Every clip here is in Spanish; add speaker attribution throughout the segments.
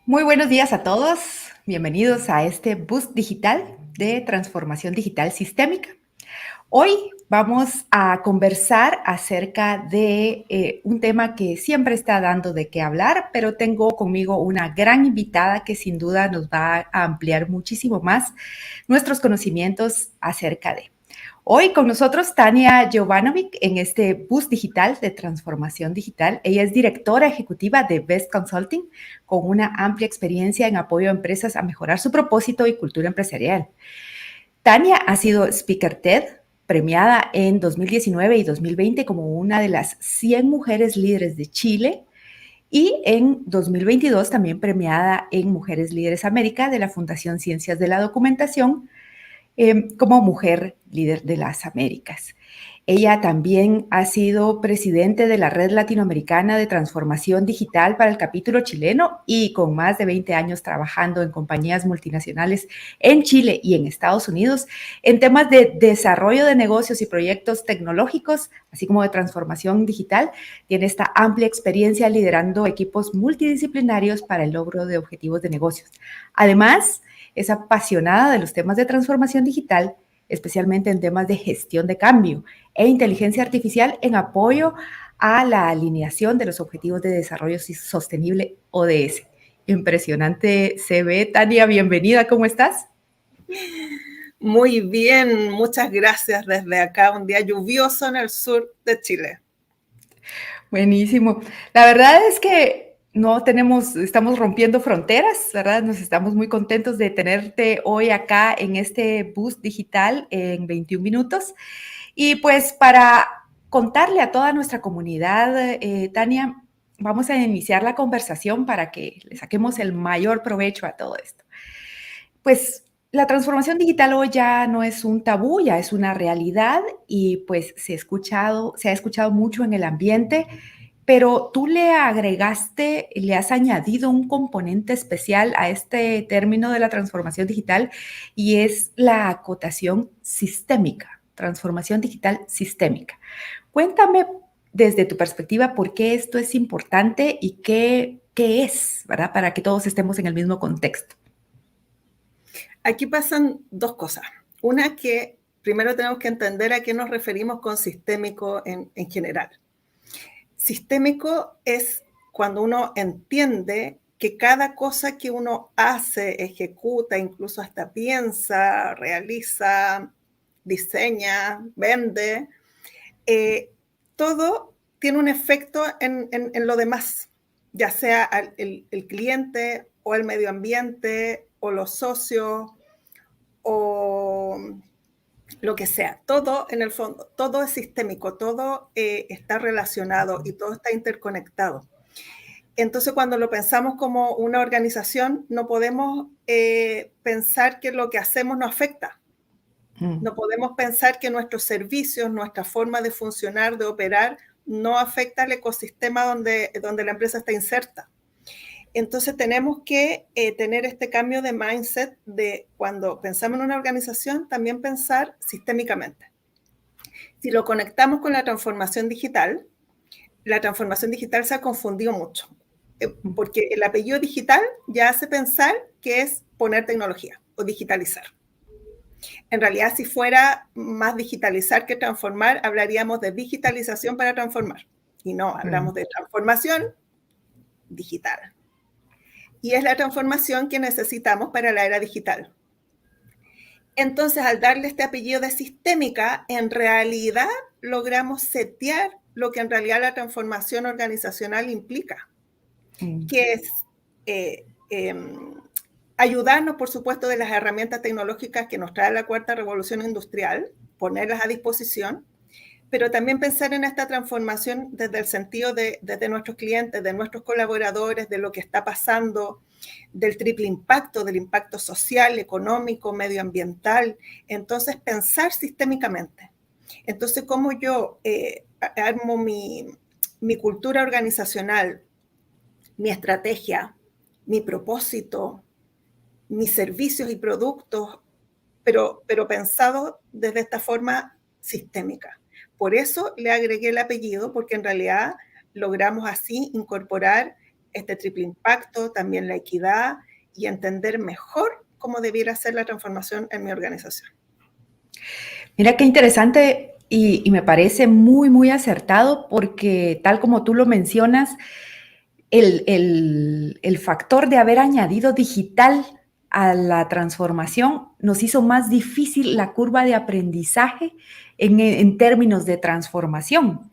Speaker 1: Muy buenos días a todos. Bienvenidos a este Boost Digital de Transformación Digital Sistémica. Hoy vamos a conversar acerca de un tema que siempre está dando de qué hablar, pero tengo conmigo una gran invitada que sin duda nos va a ampliar muchísimo más nuestros conocimientos acerca de. Hoy con nosotros Tania Jovanovic en este Boost Digital de Transformación Digital. Ella es directora ejecutiva de Best Consulting con una amplia experiencia en apoyo a empresas a mejorar su propósito y cultura empresarial. Tania ha sido speaker TED, premiada en 2019 y 2020 como una de las 100 mujeres líderes de Chile y en 2022 también premiada en Mujeres Líderes América de la Fundación Ciencias de la Documentación como mujer líder de las Américas. Ella también ha sido presidente de la Red Latinoamericana de Transformación Digital para el capítulo chileno y con más de 20 años trabajando en compañías multinacionales en Chile y en Estados Unidos en temas de desarrollo de negocios y proyectos tecnológicos, así como de transformación digital. Tiene esta amplia experiencia liderando equipos multidisciplinarios para el logro de objetivos de negocios. Además, es apasionada de los temas de transformación digital, especialmente en temas de gestión de cambio e inteligencia artificial en apoyo a la alineación de los Objetivos de Desarrollo Sostenible ODS. Impresionante se ve. Tania, bienvenida, ¿cómo estás?
Speaker 2: Muy bien, muchas gracias desde acá, un día lluvioso en el sur de Chile.
Speaker 1: Buenísimo. La verdad es que estamos rompiendo fronteras, ¿verdad? Nos estamos muy contentos de tenerte hoy acá en este Boost Digital en 21 minutos. Y pues para contarle a toda nuestra comunidad, Tania, vamos a iniciar la conversación para que le saquemos el mayor provecho a todo esto. Pues la transformación digital hoy ya no es un tabú, ya es una realidad y pues se ha escuchado mucho en el ambiente, pero tú le has añadido un componente especial a este término de la transformación digital y es la acotación sistémica, transformación digital sistémica. Cuéntame desde tu perspectiva por qué esto es importante y qué es, ¿verdad? Para que todos estemos en el mismo contexto.
Speaker 2: Aquí pasan dos cosas. Una, que primero tenemos que entender a qué nos referimos con sistémico en general. Sistémico es cuando uno entiende que cada cosa que uno hace, ejecuta, incluso hasta piensa, realiza, diseña, vende, todo tiene un efecto en lo demás, ya sea el cliente o el medio ambiente o los socios o lo que sea. Todo, en el fondo, todo es sistémico, todo está relacionado y todo está interconectado. Entonces, cuando lo pensamos como una organización, no podemos pensar que lo que hacemos no afecta. No podemos pensar que nuestros servicios, nuestra forma de funcionar, de operar, no afecta al ecosistema donde la empresa está inserta. Entonces tenemos que tener este cambio de mindset de cuando pensamos en una organización, también pensar sistémicamente. Si lo conectamos con la transformación digital se ha confundido mucho, porque el apellido digital ya hace pensar que es poner tecnología o digitalizar. En realidad, si fuera más digitalizar que transformar, hablaríamos de digitalización para transformar. Y no, hablamos de transformación digital. Y es la transformación que necesitamos para la era digital. Entonces, al darle este apellido de sistémica, en realidad logramos setear lo que en realidad la transformación organizacional implica, que es ayudarnos, por supuesto, de las herramientas tecnológicas que nos trae la cuarta revolución industrial, ponerlas a disposición, pero también pensar en esta transformación desde el sentido desde nuestros clientes, de nuestros colaboradores, de lo que está pasando, del triple impacto, del impacto social, económico, medioambiental. Entonces, pensar sistémicamente. Entonces, cómo yo armo mi cultura organizacional, mi estrategia, mi propósito, mis servicios y productos, pero pensado desde esta forma sistémica. Por eso le agregué el apellido, porque en realidad logramos así incorporar este triple impacto, también la equidad y entender mejor cómo debiera ser la transformación en mi organización.
Speaker 1: Mira qué interesante y me parece muy, muy acertado porque tal como tú lo mencionas, el factor de haber añadido digital a la transformación nos hizo más difícil la curva de aprendizaje en términos de transformación,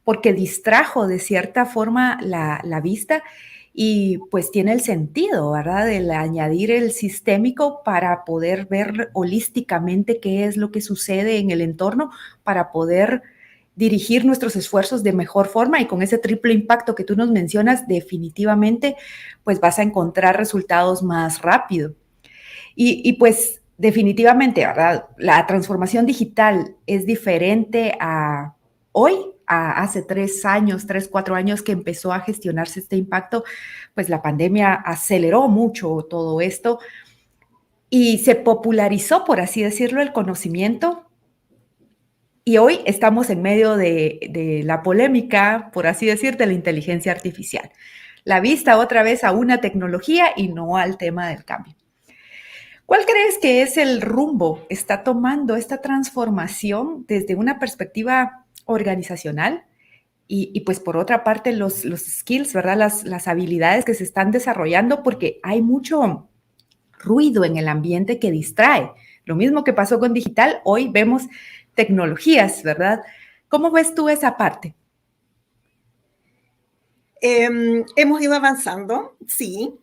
Speaker 1: porque distrajo de cierta forma la vista y pues tiene el sentido, ¿verdad? El añadir el sistémico para poder ver holísticamente qué es lo que sucede en el entorno, para poder dirigir nuestros esfuerzos de mejor forma y con ese triple impacto que tú nos mencionas, definitivamente, pues vas a encontrar resultados más rápido. Y pues definitivamente, ¿verdad? La transformación digital es diferente a hoy, a hace 3 años, 4 años que empezó a gestionarse este impacto, pues la pandemia aceleró mucho todo esto y se popularizó, por así decirlo, el conocimiento. Y hoy estamos en medio de la polémica, por así decir, de la inteligencia artificial. La vista otra vez a una tecnología y no al tema del cambio. ¿Cuál crees que es el rumbo que está tomando esta transformación desde una perspectiva organizacional? Y pues por otra parte los skills, ¿verdad? Las habilidades que se están desarrollando porque hay mucho ruido en el ambiente que distrae. Lo mismo que pasó con digital, hoy vemos tecnologías, ¿verdad? ¿Cómo ves tú esa parte?
Speaker 2: Hemos ido avanzando, sí.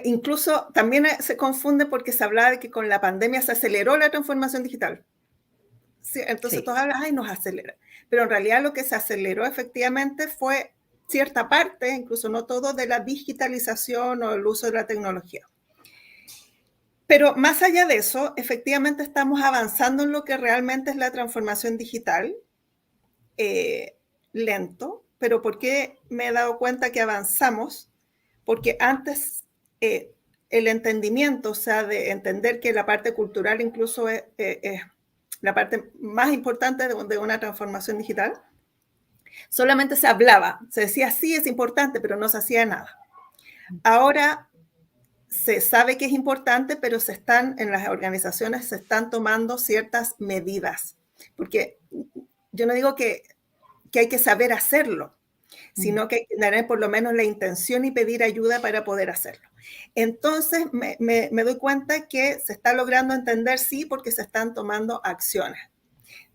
Speaker 2: Incluso también se confunde porque se hablaba de que con la pandemia se aceleró la transformación digital. Sí, entonces
Speaker 1: Sí.
Speaker 2: todos hablan, ay, nos acelera. Pero en realidad lo que se aceleró efectivamente fue cierta parte, incluso no todo, de la digitalización o el uso de la tecnología. Pero más allá de eso, efectivamente estamos avanzando en lo que realmente es la transformación digital, lento, pero ¿por qué me he dado cuenta que avanzamos? Porque antes el entendimiento, o sea, de entender que la parte cultural incluso es la parte más importante de una transformación digital, solamente se hablaba, se decía sí es importante, pero no se hacía nada. Ahora se sabe que es importante, pero en las organizaciones se están tomando ciertas medidas, porque yo no digo que hay que saber hacerlo, sino que hay que tener por lo menos la intención y pedir ayuda para poder hacerlo. Entonces me doy cuenta que se está logrando entender, sí, porque se están tomando acciones.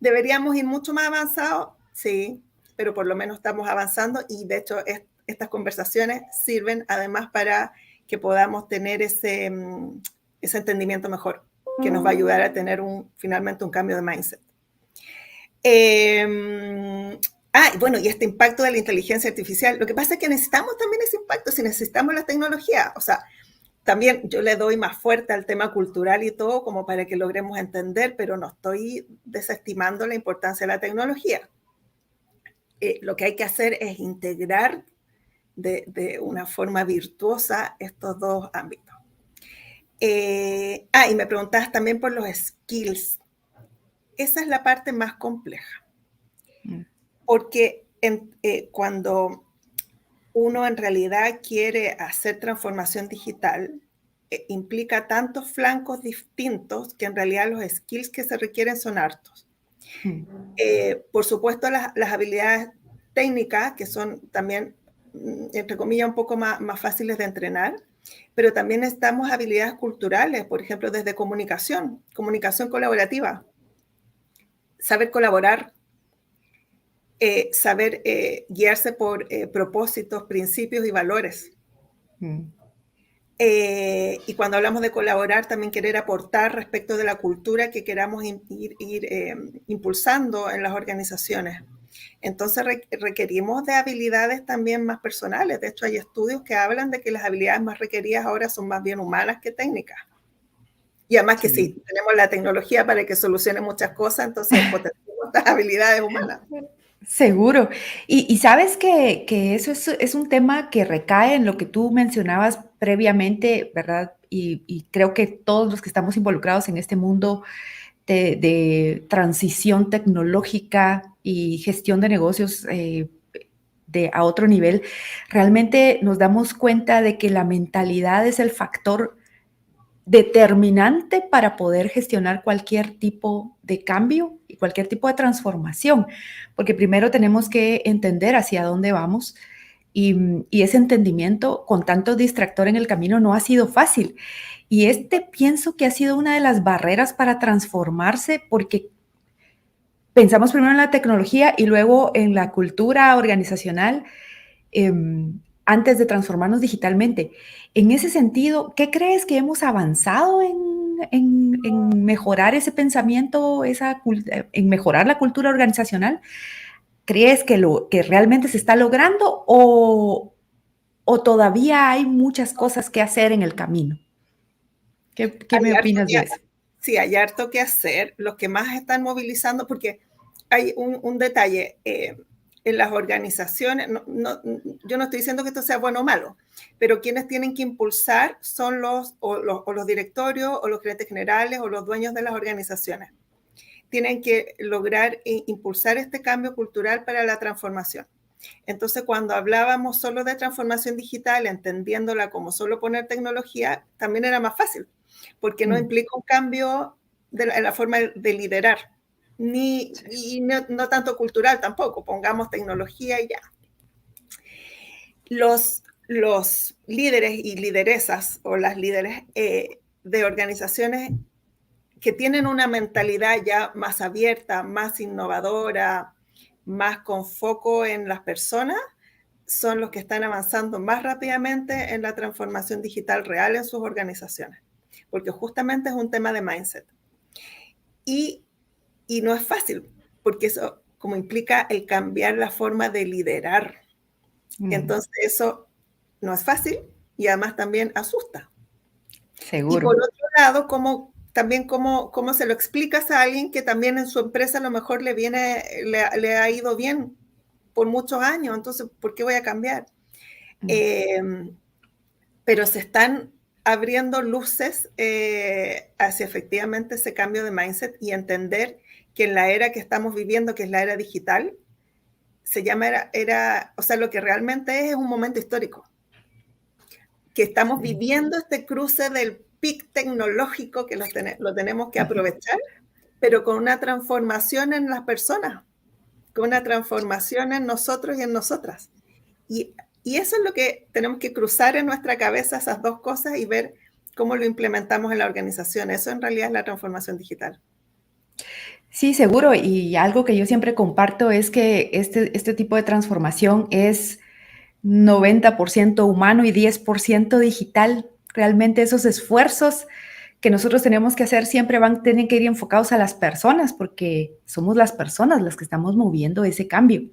Speaker 2: ¿Deberíamos ir mucho más avanzados? Sí, pero por lo menos estamos avanzando y de hecho estas conversaciones sirven además para que podamos tener ese entendimiento mejor, que nos va a ayudar a tener finalmente un cambio de mindset. Bueno, y este impacto de la inteligencia artificial. Lo que pasa es que necesitamos también ese impacto, si necesitamos las tecnologías. O sea, también yo le doy más fuerte al tema cultural y todo como para que logremos entender, pero no estoy desestimando la importancia de la tecnología. Lo que hay que hacer es integrar de una forma virtuosa estos dos ámbitos. Y me preguntabas también por los skills. Esa es la parte más compleja. Porque cuando uno en realidad quiere hacer transformación digital, implica tantos flancos distintos que en realidad los skills que se requieren son hartos. Por supuesto, las habilidades técnicas, que son también, entre comillas, un poco más fáciles de entrenar, pero también necesitamos habilidades culturales, por ejemplo, desde comunicación colaborativa, saber colaborar, saber guiarse por propósitos, principios y valores. Y cuando hablamos de colaborar, también querer aportar respecto de la cultura que queramos ir impulsando en las organizaciones. Entonces requerimos de habilidades también más personales. De hecho, hay estudios que hablan de que las habilidades más requeridas ahora son más bien humanas que técnicas. Y además que sí, tenemos la tecnología para que solucione muchas cosas, entonces potenciamos estas habilidades humanas.
Speaker 1: Seguro. Y sabes que eso es un tema que recae en lo que tú mencionabas previamente, ¿verdad? Y creo que todos los que estamos involucrados en este mundo de transición tecnológica y gestión de negocios a otro nivel, realmente nos damos cuenta de que la mentalidad es el factor determinante para poder gestionar cualquier tipo de cambio y cualquier tipo de transformación, porque primero tenemos que entender hacia dónde vamos y ese entendimiento con tanto distractor en el camino no ha sido fácil. Y pienso que ha sido una de las barreras para transformarse porque pensamos primero en la tecnología y luego en la cultura organizacional antes de transformarnos digitalmente. En ese sentido, ¿qué crees que hemos avanzado en mejorar ese pensamiento, en mejorar la cultura organizacional? ¿Crees que realmente se está logrando o todavía hay muchas cosas que hacer en el camino? ¿Qué me opinas de eso?
Speaker 2: Sí, hay harto que hacer. Los que más están movilizando, porque hay un detalle, en las organizaciones, yo no estoy diciendo que esto sea bueno o malo, pero quienes tienen que impulsar son los directorios o los gerentes generales o los dueños de las organizaciones. Tienen que lograr impulsar este cambio cultural para la transformación. Entonces, cuando hablábamos solo de transformación digital, entendiéndola como solo poner tecnología, también era más fácil, porque no implica un cambio en la forma de liderar, y no tanto cultural tampoco, pongamos tecnología y ya. Los líderes y lideresas o las líderes de organizaciones que tienen una mentalidad ya más abierta, más innovadora, más con foco en las personas, son los que están avanzando más rápidamente en la transformación digital real en sus organizaciones, porque justamente es un tema de mindset. Y no es fácil, porque eso como implica el cambiar la forma de liderar. Entonces eso no es fácil y además también asusta.
Speaker 1: Seguro.
Speaker 2: Y por otro lado, cómo se lo explicas a alguien que también en su empresa a lo mejor le ha ido bien por muchos años, entonces, ¿por qué voy a cambiar? Pero se están abriendo luces hacia efectivamente ese cambio de mindset y entender que en la era que estamos viviendo, que es la era digital, se llama o sea, lo que realmente es un momento histórico. Que estamos viviendo este cruce del pic tecnológico que lo tenemos que aprovechar, pero con una transformación en las personas, con una transformación en nosotros y en nosotras. Y eso es lo que tenemos que cruzar en nuestra cabeza, esas dos cosas, y ver cómo lo implementamos en la organización. Eso en realidad es la transformación digital.
Speaker 1: Sí, seguro. Y algo que yo siempre comparto es que este tipo de transformación es 90% humano y 10% digital. Realmente esos esfuerzos que nosotros tenemos que hacer siempre tienen que ir enfocados a las personas, porque somos las personas las que estamos moviendo ese cambio.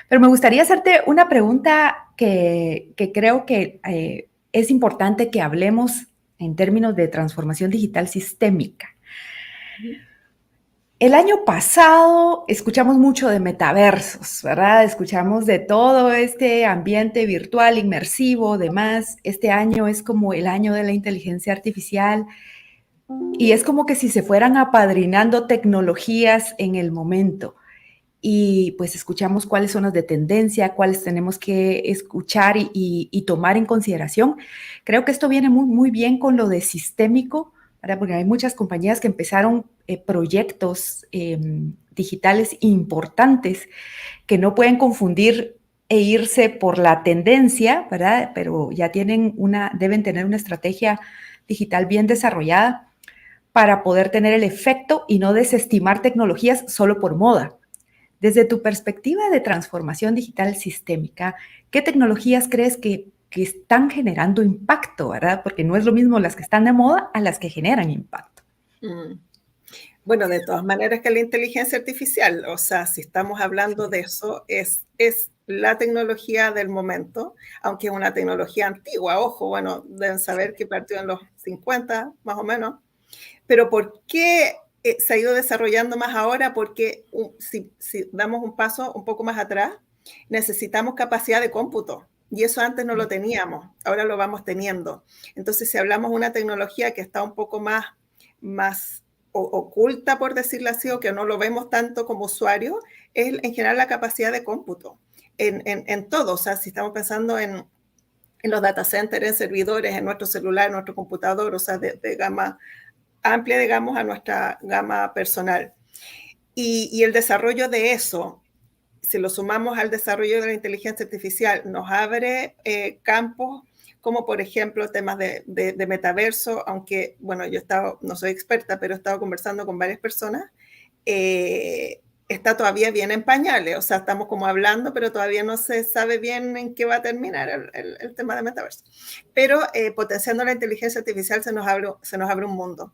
Speaker 1: Pero me gustaría hacerte una pregunta que creo que es importante que hablemos en términos de transformación digital sistémica. El año pasado escuchamos mucho de metaversos, ¿verdad? Escuchamos de todo este ambiente virtual, inmersivo, demás. Este año es como el año de la inteligencia artificial y es como que si se fueran apadrinando tecnologías en el momento. Y pues escuchamos cuáles son las de tendencia, cuáles tenemos que escuchar y tomar en consideración. Creo que esto viene muy, muy bien con lo de sistémico, ¿verdad? Porque hay muchas compañías que empezaron proyectos digitales importantes que no pueden confundir e irse por la tendencia, ¿verdad? Pero ya deben tener una estrategia digital bien desarrollada para poder tener el efecto y no desestimar tecnologías solo por moda. Desde tu perspectiva de transformación digital sistémica, ¿qué tecnologías crees que están generando impacto, verdad? Porque no es lo mismo las que están de moda a las que generan impacto.
Speaker 2: Bueno, de todas maneras que la inteligencia artificial, o sea, si estamos hablando de eso, es la tecnología del momento, aunque es una tecnología antigua, ojo, bueno, deben saber que partió en los 50, más o menos. Pero ¿por qué se ha ido desarrollando más ahora? Porque si damos un paso un poco más atrás, necesitamos capacidad de cómputo. Y eso antes no lo teníamos, ahora lo vamos teniendo. Entonces, si hablamos de una tecnología que está un poco más oculta, por decirlo así, o que no lo vemos tanto como usuario, es en general la capacidad de cómputo. en todo. O sea, si estamos pensando en los data centers, en servidores, en nuestro celular, en nuestro computador, o sea, de gama amplia, digamos, a nuestra gama personal. Y el desarrollo de eso, si lo sumamos al desarrollo de la inteligencia artificial, nos abre campos como, por ejemplo, temas de metaverso, aunque, bueno, yo no soy experta, pero he estado conversando con varias personas, está todavía bien en pañales, o sea, estamos como hablando, pero todavía no se sabe bien en qué va a terminar el tema de metaverso. Pero potenciando la inteligencia artificial se nos abre un mundo.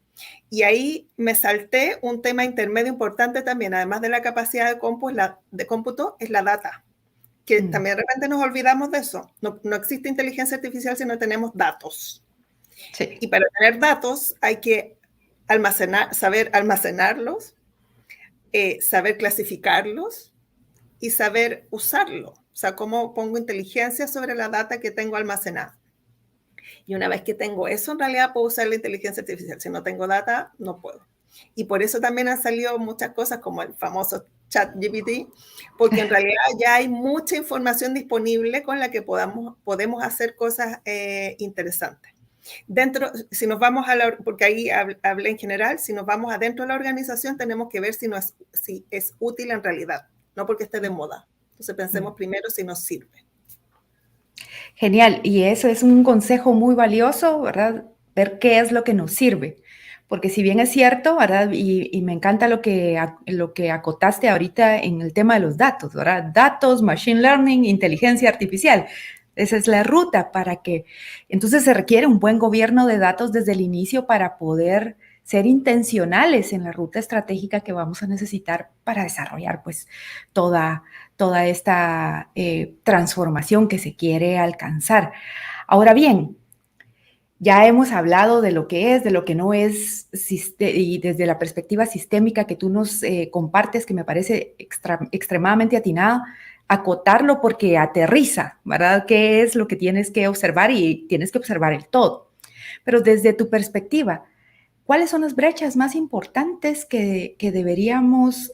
Speaker 2: Y ahí me salté un tema intermedio importante también, además de la capacidad de cómputo, es la data, que también de repente nos olvidamos de eso. No existe inteligencia artificial si no tenemos datos.
Speaker 1: Sí.
Speaker 2: Y para tener datos hay que saber almacenarlos, saber clasificarlos y saber usarlo. O sea, cómo pongo inteligencia sobre la data que tengo almacenada. Y una vez que tengo eso, en realidad puedo usar la inteligencia artificial. Si no tengo data, no puedo. Y por eso también han salido muchas cosas como el famoso ChatGPT, porque en realidad ya hay mucha información disponible con la que podemos hacer cosas interesantes. Si nos vamos porque ahí hablé en general, si nos vamos adentro de la organización, tenemos que ver si es útil en realidad, no porque esté de moda. Entonces pensemos primero si nos sirve.
Speaker 1: Genial, y eso es un consejo muy valioso, ¿verdad? Ver qué es lo que nos sirve. Porque si bien es cierto, ¿verdad? Y me encanta lo que acotaste ahorita en el tema de los datos, ¿verdad? Datos, machine learning, inteligencia artificial. Esa es la ruta para que... Entonces se requiere un buen gobierno de datos desde el inicio para poder ser intencionales en la ruta estratégica que vamos a necesitar para desarrollar pues toda esta transformación que se quiere alcanzar. Ahora bien, ya hemos hablado de lo que es, de lo que no es, y desde la perspectiva sistémica que tú nos compartes, que me parece extremadamente atinado, acotarlo porque aterriza, ¿verdad? ¿Qué es lo que tienes que observar? Y tienes que observar el todo. Pero desde tu perspectiva, ¿cuáles son las brechas más importantes que deberíamos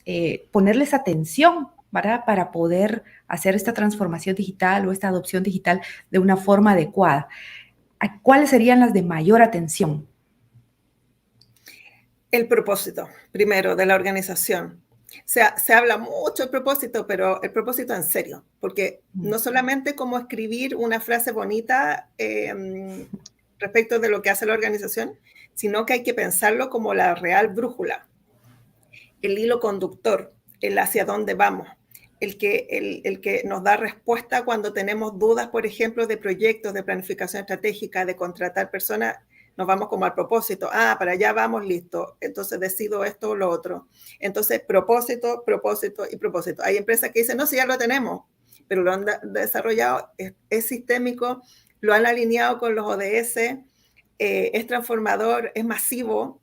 Speaker 1: ponerles atención, ¿verdad? Para poder hacer esta transformación digital o esta adopción digital de una forma adecuada? ¿Cuáles serían las de mayor atención?
Speaker 2: El propósito, primero, de la organización. Se habla mucho del propósito, pero el propósito en serio, porque no solamente como escribir una frase bonita respecto de lo que hace la organización, sino que hay que pensarlo como la real brújula, el hilo conductor, el hacia dónde vamos, el que nos da respuesta cuando tenemos dudas, por ejemplo, de proyectos, de planificación estratégica, de contratar personas. Nos vamos como al propósito, para allá vamos, listo, entonces decido esto o lo otro. Entonces, propósito, propósito y propósito. Hay empresas que dicen, no, sí, ya lo tenemos, pero lo han desarrollado, es sistémico, lo han alineado con los ODS, es transformador, es masivo.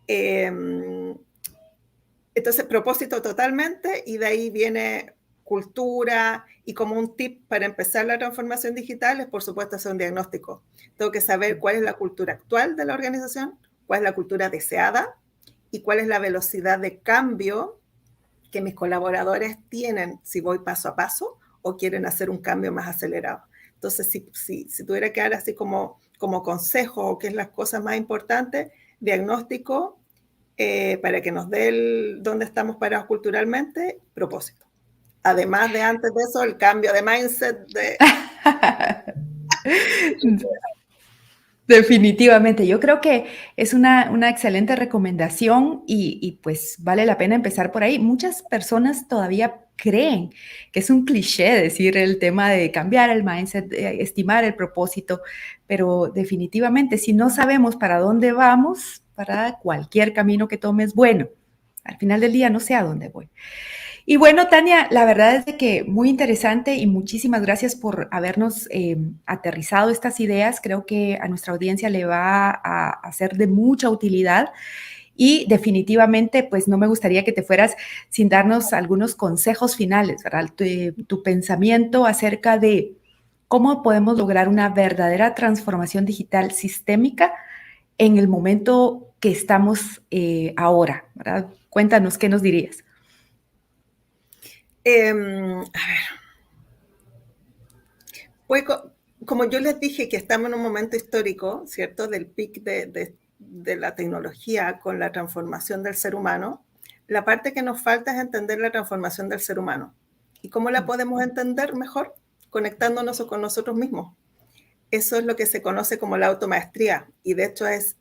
Speaker 2: Entonces, propósito totalmente, y de ahí viene cultura, y como un tip para empezar la transformación digital es, por supuesto, hacer un diagnóstico. Tengo que saber cuál es la cultura actual de la organización, cuál es la cultura deseada y cuál es la velocidad de cambio que mis colaboradores tienen si voy paso a paso o quieren hacer un cambio más acelerado. Entonces, si tuviera que dar así como consejo o qué es las cosas más importantes, diagnóstico, para que nos dé dónde estamos parados culturalmente, propósito. Además de antes de eso, el cambio de mindset de...
Speaker 1: Definitivamente, yo creo que es una excelente recomendación y pues vale la pena empezar por ahí. Muchas personas todavía creen que es un cliché decir el tema de cambiar el mindset, estimar el propósito, pero definitivamente si no sabemos para dónde vamos, para cualquier camino que tomes, bueno, al final del día no sé a dónde voy. Y bueno, Tania, la verdad es de que muy interesante y muchísimas gracias por habernos aterrizado estas ideas. Creo que a nuestra audiencia le va a ser de mucha utilidad y definitivamente pues no me gustaría que te fueras sin darnos algunos consejos finales, ¿verdad? Tu pensamiento acerca de cómo podemos lograr una verdadera transformación digital sistémica en el momento que estamos ahora, ¿verdad? Cuéntanos, ¿qué nos dirías?
Speaker 2: A ver, Pues como yo les dije que estamos en un momento histórico, ¿cierto? Del pic de la tecnología con la transformación del ser humano, la parte que nos falta es entender la transformación del ser humano. ¿Y cómo la podemos entender mejor? Conectándonos con nosotros mismos. Eso es lo que se conoce como la automaestría, y de hecho es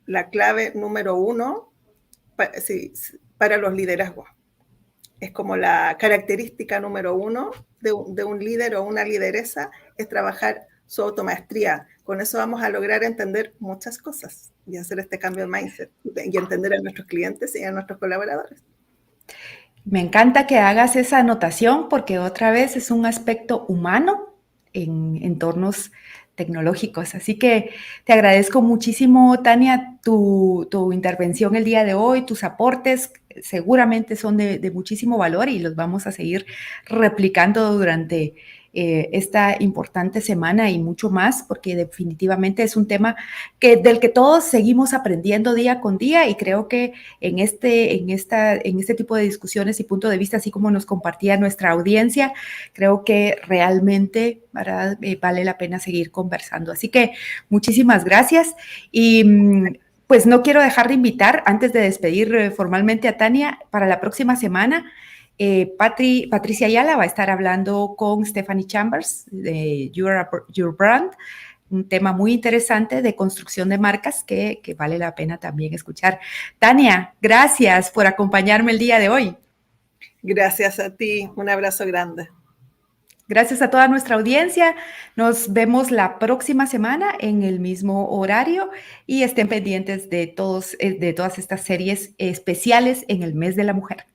Speaker 2: la clave número 1 para los liderazgos. Es como la característica número 1 de un líder o una lideresa, es trabajar su automaestría. Con eso vamos a lograr entender muchas cosas y hacer este cambio de mindset y entender a nuestros clientes y a nuestros colaboradores.
Speaker 1: Me encanta que hagas esa anotación porque otra vez es un aspecto humano en entornos tecnológicos. Así que te agradezco muchísimo, Tania, tu intervención el día de hoy, tus aportes seguramente son de muchísimo valor y los vamos a seguir replicando durante esta importante semana y mucho más, porque definitivamente es un tema del que todos seguimos aprendiendo día con día, y creo que en este tipo de discusiones y punto de vista, así como nos compartía nuestra audiencia, creo que realmente, ¿verdad? Vale la pena seguir conversando. Así que muchísimas gracias y pues no quiero dejar de invitar, antes de despedir formalmente a Tania, para la próxima semana. Patricia Ayala va a estar hablando con Stephanie Chambers de Your Brand, un tema muy interesante de construcción de marcas que vale la pena también escuchar. Tania, gracias por acompañarme el día de hoy.
Speaker 2: Gracias a ti, un abrazo grande.
Speaker 1: Gracias a toda nuestra audiencia. Nos vemos la próxima semana en el mismo horario y estén pendientes de todas estas series especiales en el mes de la mujer.